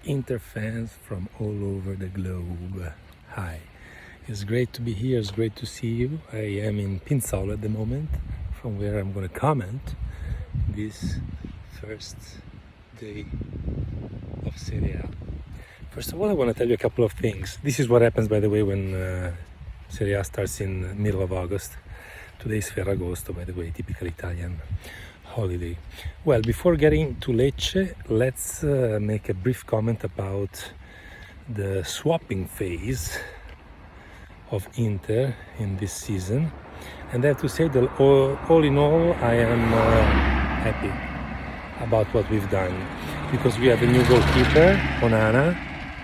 Inter fans from all over the globe. Hi, it's great to be here, it's great to see you. I am in Pinzolo at the moment, from where I'm going to comment this first day of Serie A. First of all, I want to tell you a couple of things. This is what happens, by the way, when Serie A starts in the middle of August. Today is Ferragosto, by the way, typical Italian holiday. Well, before getting to Lecce, let's make a brief comment about the swapping phase of Inter in this season. And I have to say that all in all, I am happy about what we've done, because we have a new goalkeeper, Onana,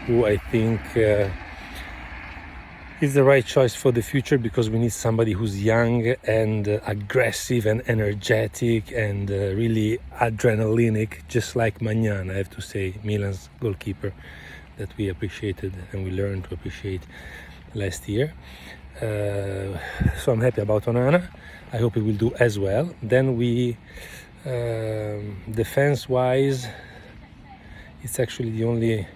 who I think is the right choice for the future, because we need somebody who's young and aggressive and energetic and really adrenalinic, just like Magnan, I have to say, Milan's goalkeeper, that we appreciated and we learned to appreciate last year. So I'm happy about Onana. I hope he will do as well. Then we, defense-wise, it's actually the only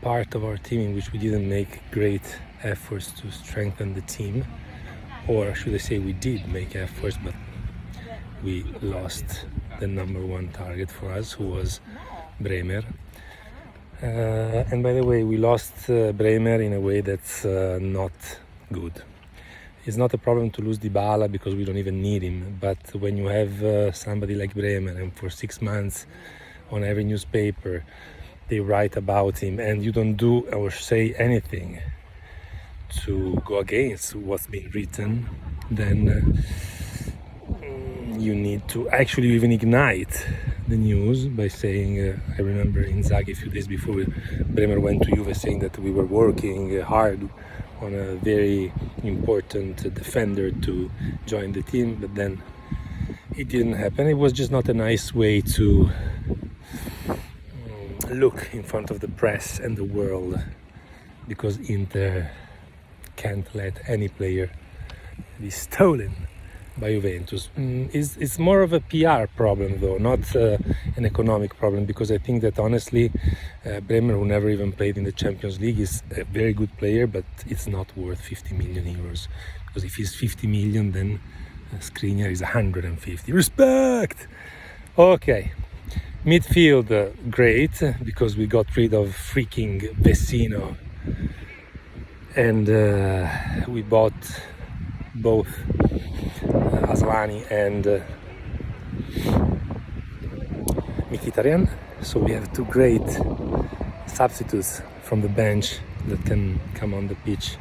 part of our team in which we didn't make great efforts to strengthen the team, or should I say we did make efforts, but we lost the number one target for us, who was Bremer. And by the way, we lost Bremer in a way that's not good. It's not a problem to lose Dybala because we don't even need him, but when you have somebody like Bremer and for 6 months on every newspaper they write about him and you don't do or say anything to go against what's been written, then you need to actually even ignite the news by saying, I remember Inzaghi a few days before Bremer went to Juve saying that we were working hard on a very important defender to join the team, but then it didn't happen. It was just not a nice way to look in front of the press and the world, because Inter can't let any player be stolen by Juventus. It's more of a PR problem though, not an economic problem, because I think that honestly Bremer, who never even played in the Champions League, is a very good player, but it's not worth 50 million euros, because if he's 50 million then Skriniar is 150. Respect! Okay. Midfield, great, because we got rid of freaking Vecino and we bought both Asllani and Mkhitaryan, so we have two great substitutes from the bench that can come on the pitch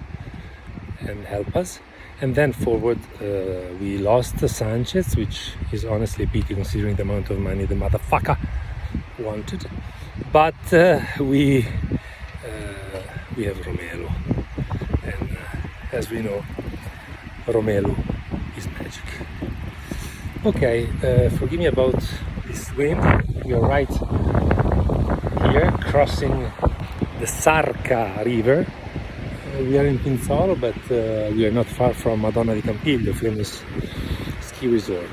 and help us. And then forward, we lost Sanchez, which is honestly a pity considering the amount of money the motherfucker wanted. But we have Romelu, and as we know, Romelu is magic. Okay, forgive me about this wind. We are right here, crossing the Sarca River. We are in Pinzolo, but we are not far from Madonna di Campiglio, famous ski resort.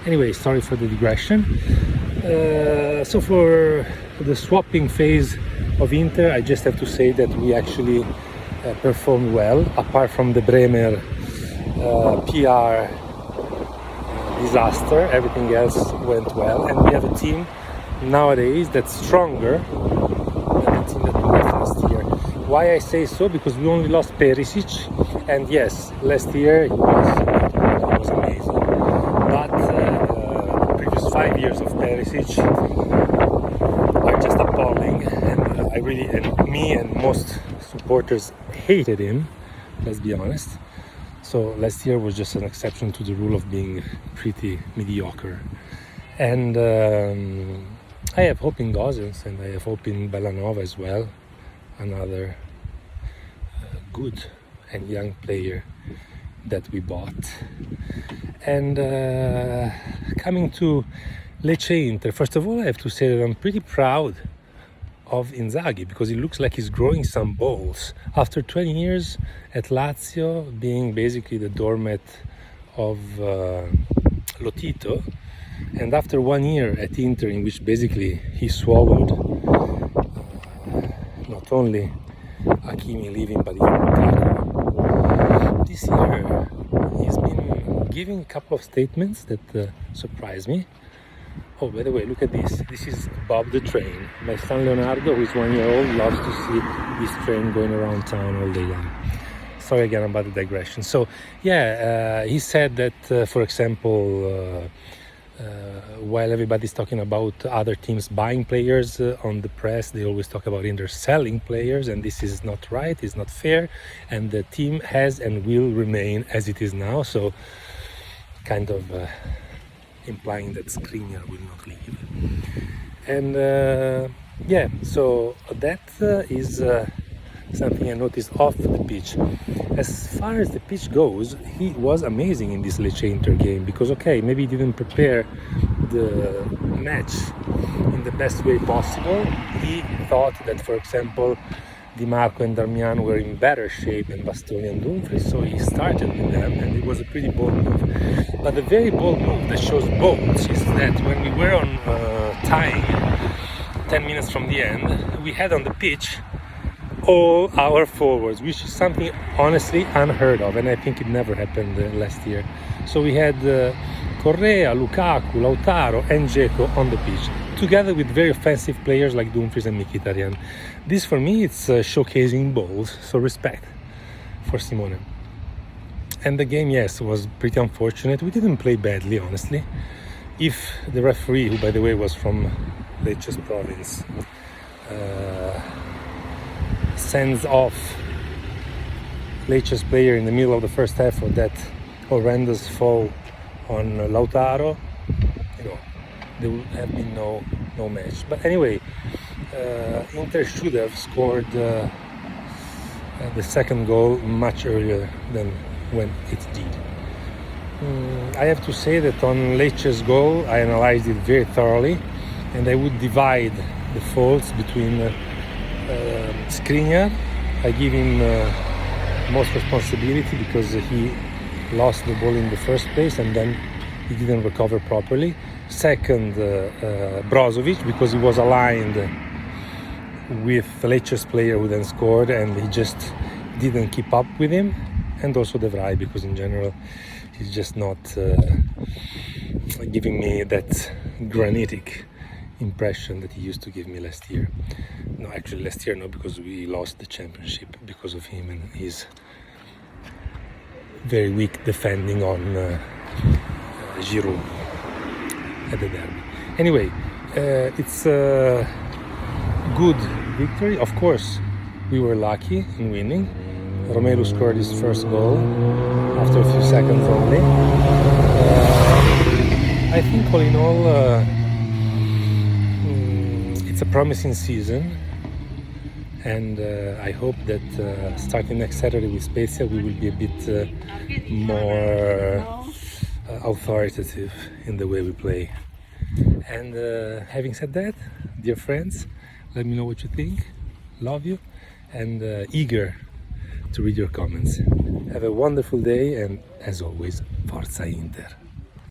Anyway, sorry for the digression. So for the swapping phase of Inter, I just have to say that we actually performed well, apart from the Bremer PR disaster. Everything else went well, and we have a team nowadays that's stronger than the team that we had last year. Why I say so? Because we only lost Perisic, and yes, last year he was amazing. But the previous 5 years of Perisic are just appalling, and me and most supporters hated him. Let's be honest. So last year was just an exception to the rule of being pretty mediocre. And I have hope in Gosens, and I have hope in Bellanova as well. Another good and young player that we bought. And coming to Lecce-Inter, first of all I have to say that I'm pretty proud of Inzaghi, because it looks like he's growing some balls. After 20 years at Lazio, being basically the doormat of Lotito, And after 1 year at Inter, in which basically he swallowed not only Hakimi leaving, but even Lukaku, this year he's been giving a couple of statements that surprised me. Oh, by the way, look at this. This is Bob the Train. My son Leonardo, who is 1 year old, loves to see this train going around town all day long. Sorry again about the digression. So, yeah, he said that, for example, while everybody's talking about other teams buying players on the press, they always talk about Inter selling players, and this is not right, it's not fair, and the team has and will remain as it is now. So, kind of implying that Skriniar will not leave. And yeah, so that is something I noticed off the pitch. As far as the pitch goes, he was amazing in this Lecce-Inter game, because okay, maybe he didn't prepare the match in the best way possible. He thought that, for example, Dimarco and Darmian were in better shape than Bastoni and Dumfries, so he started with them, and it was a pretty bold move. But the very bold move that shows bolts is that when we were on tying 10 minutes from the end, we had on the pitch all our forwards, which is something honestly unheard of, and I think it never happened last year. So we had Correa, Lukaku, Lautaro and Dzeko on the pitch, together with very offensive players like Dumfries and Mkhitaryan. This for me, it's showcasing balls, so respect for Simone. And the game, yes, was pretty unfortunate. We didn't play badly, honestly. If the referee, who by the way was from Lecce's province, sends off Lecce's player in the middle of the first half for that horrendous foul on Lautaro, you know, there would have been no match. But anyway, Inter should have scored the second goal much earlier than when it did. I have to say that on Lecce's goal, I analyzed it very thoroughly, and I would divide the faults between Skriniar. I give him most responsibility because he lost the ball in the first place and then he didn't recover properly. Second, Brozovic, because he was aligned with Lecce's player who then scored and he just didn't keep up with him. And also the Vrij, because in general he's just not giving me that granitic impression that he used to give me last year. No, actually last year no, because we lost the championship because of him and his very weak defending on Giroud at the derby. Anyway, it's a good victory. Of course, we were lucky in winning. Romelu scored his first goal after a few seconds only. I think all in all, it's a promising season, and I hope that starting next Saturday with Spezia we will be a bit more authoritative in the way we play. And having said that, dear friends, let me know what you think. Love you, and eager to read your comments. Have a wonderful day, and as always, Forza Inter!